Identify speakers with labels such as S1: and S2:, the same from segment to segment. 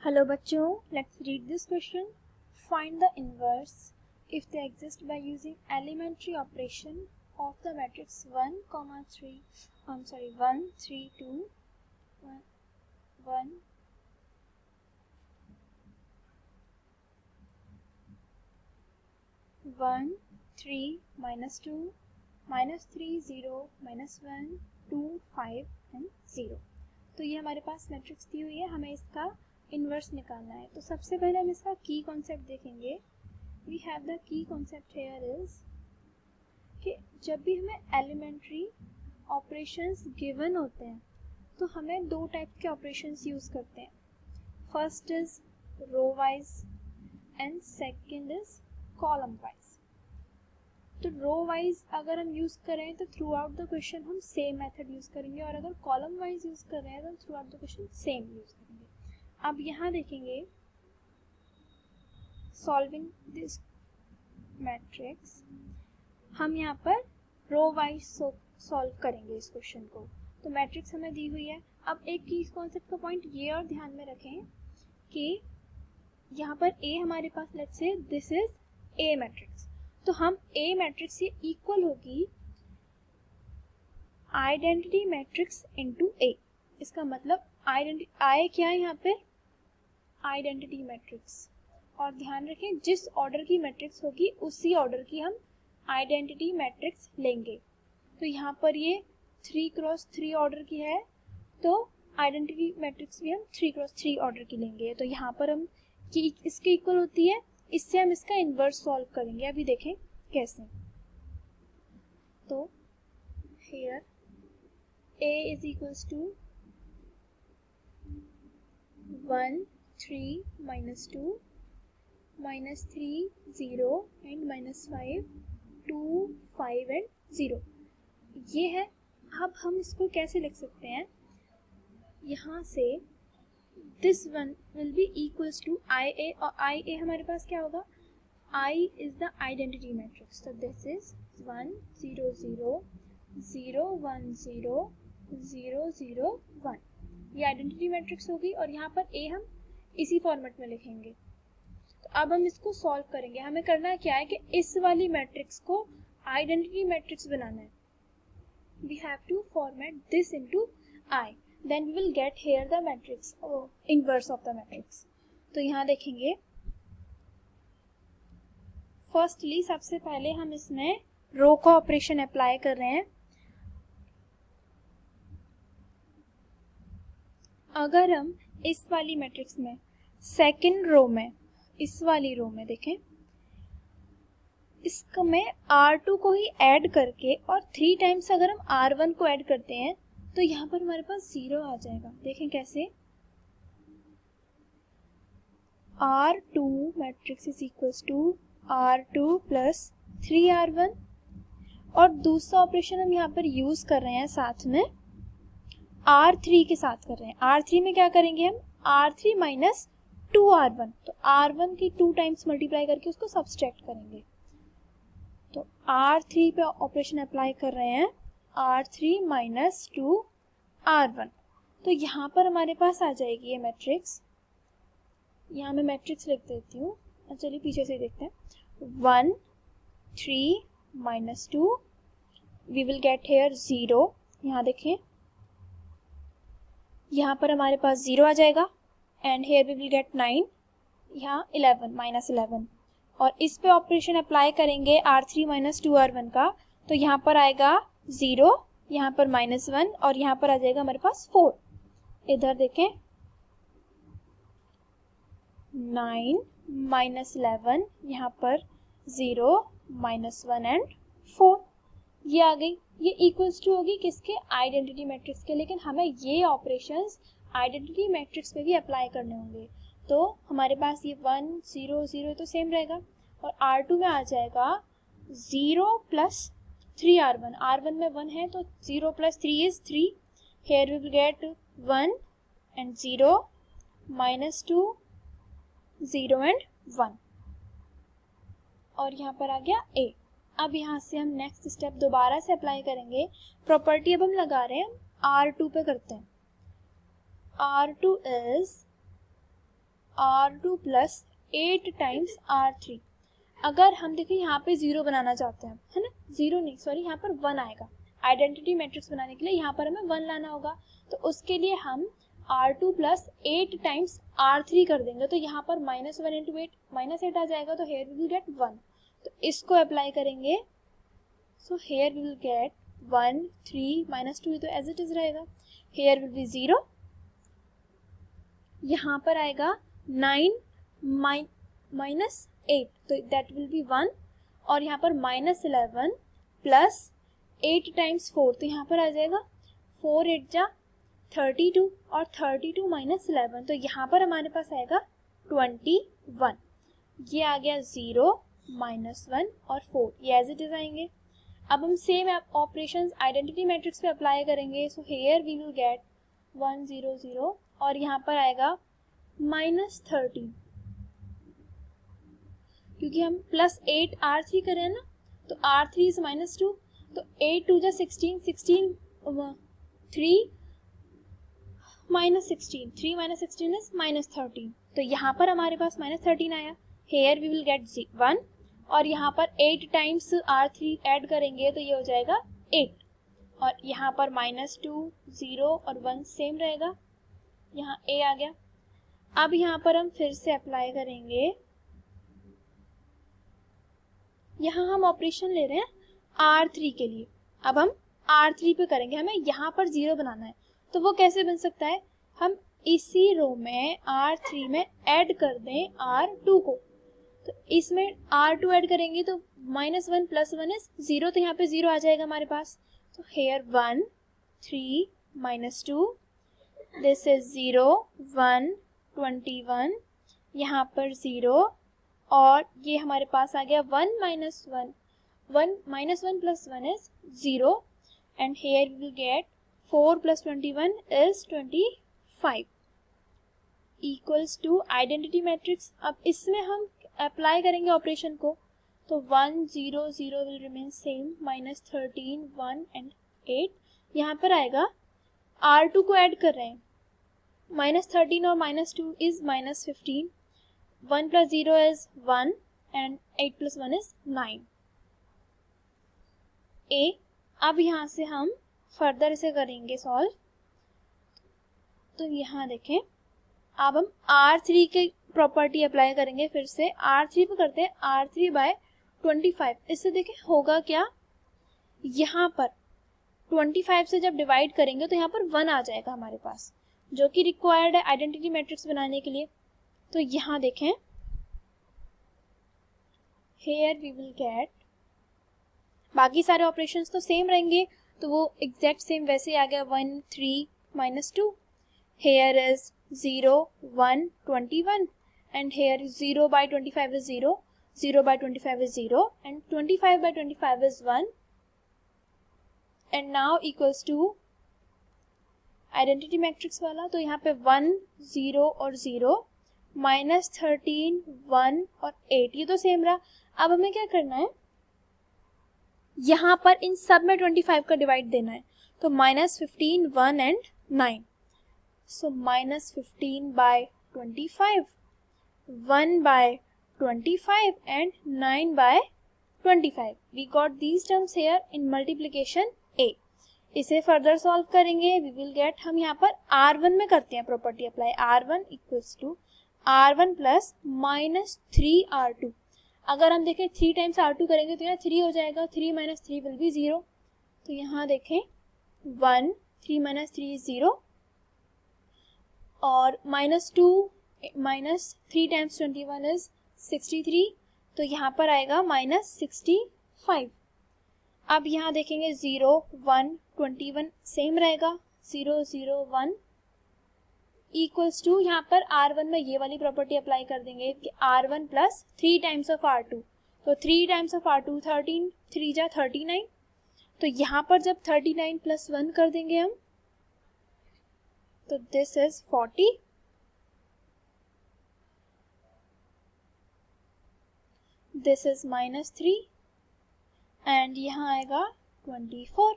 S1: Hello बच्चों, let's read this question. Find the inverse if they exist by using elementary operation of the matrix 1, 3 1 3 2 1 1 1 3 -2 -3 0 -1 2 5 and 0. तो ये हमारे पास matrix दी हुई है, हमें इसका इन्वर्स निकालना है. तो सबसे पहले हम इसका की कॉन्सेप्ट देखेंगे. We have the key concept here is कि जब भी हमें एलिमेंट्री ऑपरेशंस गिवन होते हैं तो हमें दो टाइप के ऑपरेशंस यूज करते हैं. First is row wise and second is column wise. तो रो वाइज अगर हम यूज कर रहे हैं तो थ्रू आउट द क्वेश्चन हम सेम मेथड यूज करेंगे, और अगर कॉलम वाइज यूज कर रहे हैं तो through out the question same use करेंगे. अब यहाँ देखेंगे सॉल्विंग दिस मैट्रिक्स, हम यहाँ पर रो वाइज सॉल्व करेंगे इस क्वेश्चन को. तो मैट्रिक्स हमें दी हुई है. अब एक की कॉन्सेप्ट का पॉइंट ये और ध्यान में रखें कि यहाँ पर ए हमारे पास, let's say this is a matrix, तो हम ए मैट्रिक्स ये इक्वल होगी आइडेंटिटी मैट्रिक्स इनटू ए. इसका मतलब आई क्या है यहाँ पे, आइडेंटिटी मैट्रिक्स. और ध्यान रखें जिस ऑर्डर की मैट्रिक्स होगी उसी ऑर्डर की हम आइडेंटिटी मैट्रिक्स लेंगे. तो यहाँ पर ये 3x3 ऑर्डर की है, तो आइडेंटिटी मैट्रिक्स भी हम 3x3 ऑर्डर की लेंगे. तो यहाँ पर हम कि इसके इक्वल होती है, इससे हम इसका इन्वर्स सॉल्व करेंगे. अभी देखें कैसे. तो here a is equals to 1 3 -2 -3 0 and -5 2 5 and 0. ये है. अब हम इसको कैसे लिख सकते हैं, यहाँ से this one will be equals to I A, और आई ए हमारे पास क्या होगा, I is the identity matrix. तो दिस इज 1 0 0 0 1 0 0 0 1. ये आइडेंटिटी मैट्रिक्स होगी और यहाँ पर ए हम इसी फॉर्मेट में लिखेंगे. तो अब हम इसको सॉल्व करेंगे. हमें करना क्या है कि इस वाली मैट्रिक्स को आइडेंटिटी मैट्रिक्स बनाना है. We have to format this into I, then we will get here the matrix inverse of the matrix. तो यहाँ देखेंगे फर्स्टली सबसे पहले हम इसमें रो का ऑपरेशन अप्लाई कर रहे हैं. अगर हम इस वाली मैट्रिक्स में सेकंड रो में, इस वाली रो में देखें, इसको में R2 को ही ऐड करके और 3 टाइम्स अगर हम R1 को ऐड करते हैं तो यहाँ पर हमारे पास 0 आ जाएगा. देखें कैसे. R2 matrix is equals to R2 plus 3R1. और दूसरा ऑपरेशन हम यहाँ पर यूज कर रहे हैं साथ में R3 के साथ कर रहे हैं. R3 में क्या करेंगे हम, R3 माइनस 2R1. तो R1 की 2 टाइम्स मल्टीप्लाई करके उसको सब्सट्रैक्ट करेंगे. तो R3 पे ऑपरेशन अप्लाई कर रहे हैं, R3 माइनस 2R1. तो यहाँ पर हमारे पास आ जाएगी ये मैट्रिक्स. यहाँ मैं मैट्रिक्स लिख देती हूँ. चलिए पीछे से देखते हैं. 1 3 -2, वी विल गेट हेयर 0. यहाँ देखें, यहाँ पर हमारे पास 0 आ जाएगा and here we will get 9. यहाँ 11 -11. और इस पे ऑपरेशन अप्लाई करेंगे R3 माइनस 2R1 का, तो यहाँ पर आएगा 0, यहाँ पर -1 और यहाँ पर आ जाएगा हमारे पास 4. इधर देखें 9 -11, यहाँ पर 0 -1 एंड 4. ये आ गई. ये इक्वल्स टू होगी किसके, आइडेंटिटी मैट्रिक्स के. लेकिन हमें ये ऑपरेशंस आइडेंटिटी मैट्रिक्स पे भी अप्लाई करने होंगे. तो हमारे पास ये 1 0 0 तो सेम रहेगा, और R2 में आ जाएगा 0 प्लस 3R1. R1 में 1 है तो 0 plus 3 is 3. Here we will get 1 and 0 -2 0 and 1. और यहाँ पर आ गया A. अब यहाँ से हम नेक्स्ट स्टेप दोबारा से अप्लाई करेंगे. प्रॉपर्टी अब हम लगा रहे हैं, R2 पे करते हैं. R2 is R2 plus 8 times R3। अगर हम देखिए यहाँ पे 0 बनाना चाहते हैं, है ना, 0 नहीं सॉरी, यहाँ पर 1 आएगा। आइडेंटिटी मैट्रिक्स बनाने के लिए यहाँ पर हमें 1 लाना होगा, तो उसके लिए हम R2 प्लस 8 टाइम्स R3 कर देंगे, तो यहाँ पर -1 इंटू 8 -8 आ जाएगा, तो हेयर वी विल गेट 1। तो इसको अप्लाई करेंगे, so here we will get 1 3 -2, तो एज इट इज रहेगा। हेयर विल बी 0, यहाँ पर आएगा 9 -8, तो दैट विल बी 1, और यहाँ पर -11 प्लस 8 टाइम्स 4, तो यहाँ पर आ जाएगा 4 8 जा 32, और 32 -11, तो यहाँ पर हमारे पास आएगा 21। ये आ गया 0 -1 और 4, ये एज इट इज आएंगे। अब हम सेम ऑपरेशंस आइडेंटिटी मैट्रिक्स पे अप्लाई करेंगे, so here we will get 1 0 0, और यहाँ पर आएगा -13, क्योंकि हम प्लस 8 R3 करें ना, तो R3 इज -2, तो 8 2 जा 16, 16 3 -16, 3 -16 इज -13, तो यहाँ पर हमारे पास -13 आया। हेयर वी विल गेट 1, और यहाँ पर 8 टाइम्स R3 ऐड करेंगे, तो ये हो जाएगा 8, और यहाँ पर -2 0 और 1 सेम रहेगा, यहाँ A आ गया। अब यहाँ पर हम फिर से अप्लाई करेंगे, यहाँ हम ऑपरेशन ले रहे हैं R3 के लिए। अब हम R3 पे करेंगे, हमें यहाँ पर 0 बनाना है, तो वो कैसे बन सकता है, हम इसी रो में R3 में ऐड कर दें R2 को, तो इसमें R2 ऐड करेंगे तो -1 प्लस 1 इज 0, तो यहाँ पे 0 आ जाएगा हमारे पास, तो हेयर 1 3 -2, दिस इज 0 1 21, यहाँ पर 0, और ये हमारे पास आ गया 1 -1 plus 1 is 0, and here we will get 4 plus 21 is 25 equals to identity matrix. अब इसमें हम अप्लाई करेंगे ऑपरेशन को, तो 1 0 0 विल रिमेन सेम, -13 1 एंड 8, यहाँ पर आएगा R2 को ऐड कर रहे हैं, -13 और -2 is -15, 1 plus 0 is 1 and 8 plus 1 is 9। A, अब यहाँ से हम फर्दर इसे करेंगे सॉल्व, तो यहाँ देखें, अब हम R3 के प्रॉपर्टी अप्लाई करेंगे, फिर से R3 पे करते हैं, R3 बाय 25, इससे देखें होगा क्या, यहाँ पर 25 से जब डिवाइड करेंगे तो यहाँ पर 1 आ जाएगा हमारे पास, जो कि रिक्वायर्ड है आइडेंटिटी मैट्रिक्स बनाने के लिए। तो यहाँ देखें, here we will get, बाकी सारे ऑपरेशंस तो सेम रहेंगे, तो वो एग्जैक्ट सेम वैसे आ गया, 1 3 -2, here is 0 1 21, and here 0 by 25 is 0, 0 by 25 is 0, and 25 by 25 is 1, and now equals to identity matrix वाला, तो यहाँ पे 1 0 और 0, -13 1 और 8, ये तो सेम रहा। अब हमें क्या करना है, यहाँ पर इन सब में 25 का डिवाइड देना है, तो -15 1 and 9, so -15 by 25, 1 by 25 and 9 by 25, we got these terms here in multiplication A। इसे फर्दर सॉल्व करेंगे, वी विल गेट, हम यहाँ पर R1 में करते हैं property apply, R1 equals to R1 plus -3R2। अगर हम देखें 3 टाइम्स R2 करेंगे तो यहाँ 3 हो जाएगा, 3 - 3 विल बी 0, तो यहाँ देखें 1 3 - 3 इज 0, और -2 -3 टाइम्स 21 इज 63, तो यहाँ पर आएगा -65। अब यहाँ देखेंगे 0 1 21 सेम रहेगा, 0 0 1 इक्वल्स टू, यहाँ पर R1 में ये वाली प्रॉपर्टी अप्लाई कर देंगे कि R1 plus 3 times of R2, तो 3 टाइम्स ऑफ R2 13, 3 जा 39, तो यहाँ पर जब 39 प्लस 1 कर देंगे हम, तो this is 40, this is -3, and यहाँ आएगा 24,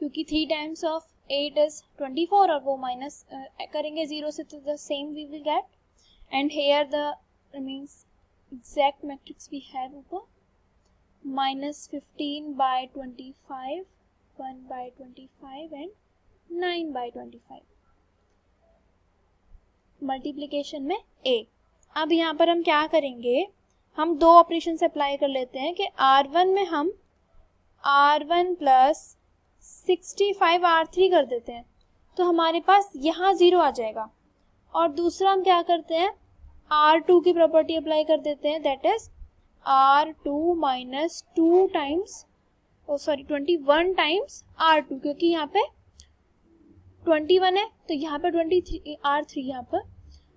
S1: क्योंकि 3 टाइम्स ऑफ 8 इज 24, और वो माइनस करेंगे 0 से, तो the same we will get, and here the means exact matrix we have over minus 15 by 25, 1 by 25 and 9 by 25 multiplication में a। अब यहाँ पर हम क्या करेंगे, हम दो ऑपरेशन से अप्लाई कर लेते हैं कि R1 में हम R1 प्लस 65 R3 कर देते हैं, तो हमारे पास यहाँ 0 आ जाएगा। और दूसरा हम क्या करते हैं, R2 की प्रॉपर्टी अप्लाई कर देते हैं, that is R2 minus 2 times 21 times R2, क्योंकि यहाँ पे 21 है तो यहाँ पे 23 R3 यहाँ पर,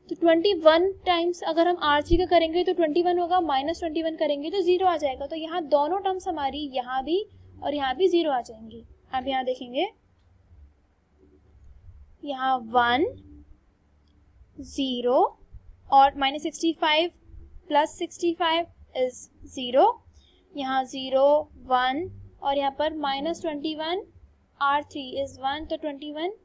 S1: तो 21 टाइम्स अगर हम R3 का करेंगे तो 21 होगा, माइनस 21 करेंगे तो 0 आ जाएगा। तो यहाँ दोनों टर्म्स हमारी यहाँ भी और यहाँ भी 0 आ जाएंगी। अब यहाँ देखेंगे, यहाँ 1 0 और माइनस 65 प्लस 65 इज 0, यहाँ 0 1 और यहाँ पर माइनस 21 R3 इज 1, तो 21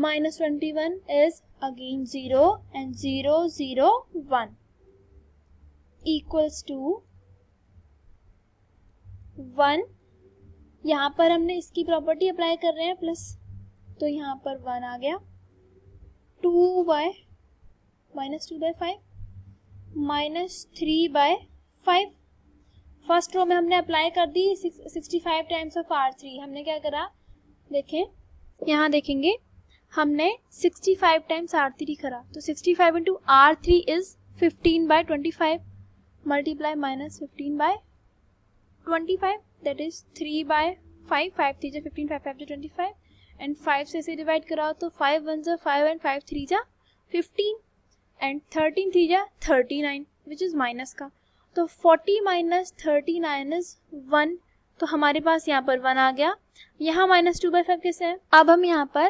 S1: minus 21 is again 0 and 0 0 1 equals to 1। यहाँ पर हमने इसकी प्रॉपर्टी अप्लाई कर रहे हैं प्लस, तो यहाँ पर 1 आ गया, 2 by minus 2 by 5 minus 3 by 5। First row में हमने अप्लाई कर दी 65 टाइम्स ऑफ R3। हमने क्या करा, देखें यहाँ देखेंगे हमने 65 टाइम्स R3 करा, तो 65 into R3 is 15 by 25 multiply minus 15 by 25 that is 3 by 5, 5 3 जा 15, 5 5 जा 25 एंड 5 से इसे डिवाइड कराओ तो 5 1 जा 5 एंड 5 3 जा 15 एंड 13 3 जा 39 विच इज माइनस का, तो 40 माइनस 39 इज 1। तो हमारे पास यहाँ पर 1 आ गया। यहाँ माइनस 2 बाय 5 कैसे है, अब हम यहाँ पर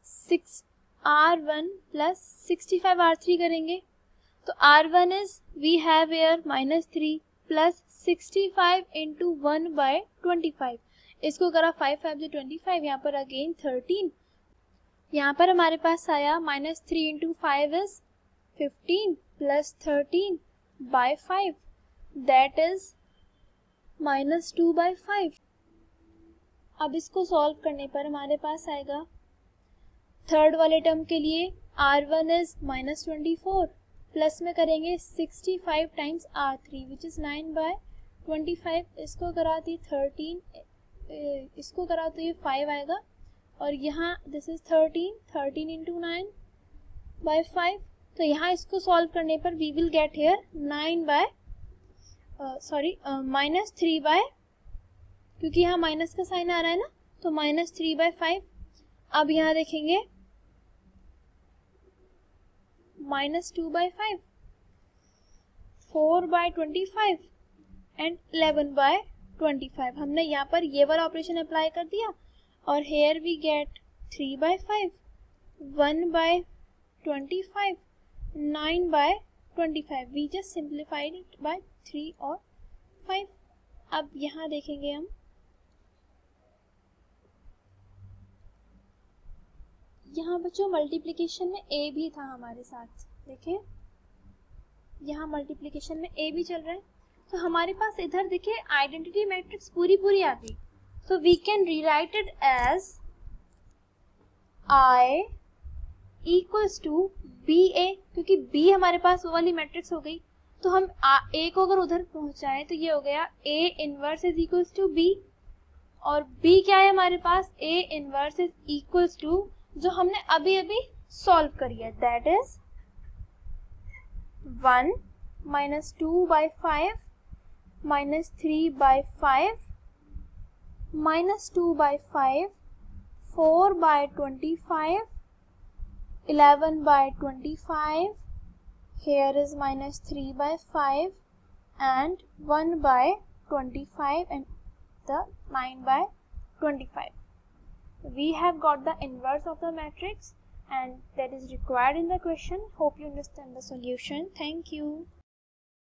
S1: 6 R1 प्लस 65 R3 करेंगे, तो R1 is we have here minus 3 plus 65 into 1 by 25, इसको करा 5 5 जो 25, यहाँ पर अगेन 13, यहाँ पर हमारे पास आया minus 3 into 5 is 15 plus 13 by 5 that is minus 2 by 5। अब इसको सॉल्व करने पर हमारे पास आएगा थर्ड वाले टर्म के लिए R1 इज माइनस 24 प्लस में करेंगे 65 times R3 which is 9 by 25, इसको कराती 13, इसको करा तो ये 5 आएगा और यहाँ दिस इज 13 इंटू 9 बाय 5, तो यहाँ इसको सॉल्व करने पर we will get here 9 by minus 3 by, क्योंकि यहाँ माइनस का साइन आ रहा है ना, तो माइनस 3 बाय 5। अब यहाँ देखेंगे minus 2 by 5, 4 by 25 and 11 by 25। हमने यहाँ पर ये वाला ऑपरेशन अप्लाई कर दिया और here we get 3 by 5, 1 by 25, 9 by 25। We just simplified it by 3 और 5। अब यहाँ देखेंगे हम, यहाँ बच्चों मल्टीप्लिकेशन में a भी था हमारे साथ, देखिए यहाँ मल्टीप्लिकेशन में a भी चल रहा है, तो हमारे पास इधर देखिए आइडेंटिटी मैट्रिक्स पूरी आ गई, so we can rewrite it as I equals to BA, क्योंकि B हमारे पास वो वाली मैट्रिक्स हो गई, तो हम A को अगर उधर पहुंचाएं तो ये हो गया A inverse is equals to B, और B क्या है हमारे पास, A inverse is equals to जो हमने अभी सॉल्व करी है, that is 1 minus 2 by 5 minus 3 by 5 minus 2 by 5, 4 by 25, 11 by 25, here is minus 3 by 5 and 1 by 25 and the 9 by 25. We have got the inverse of the matrix and that is required in the question. Hope you understand the solution. Thank you.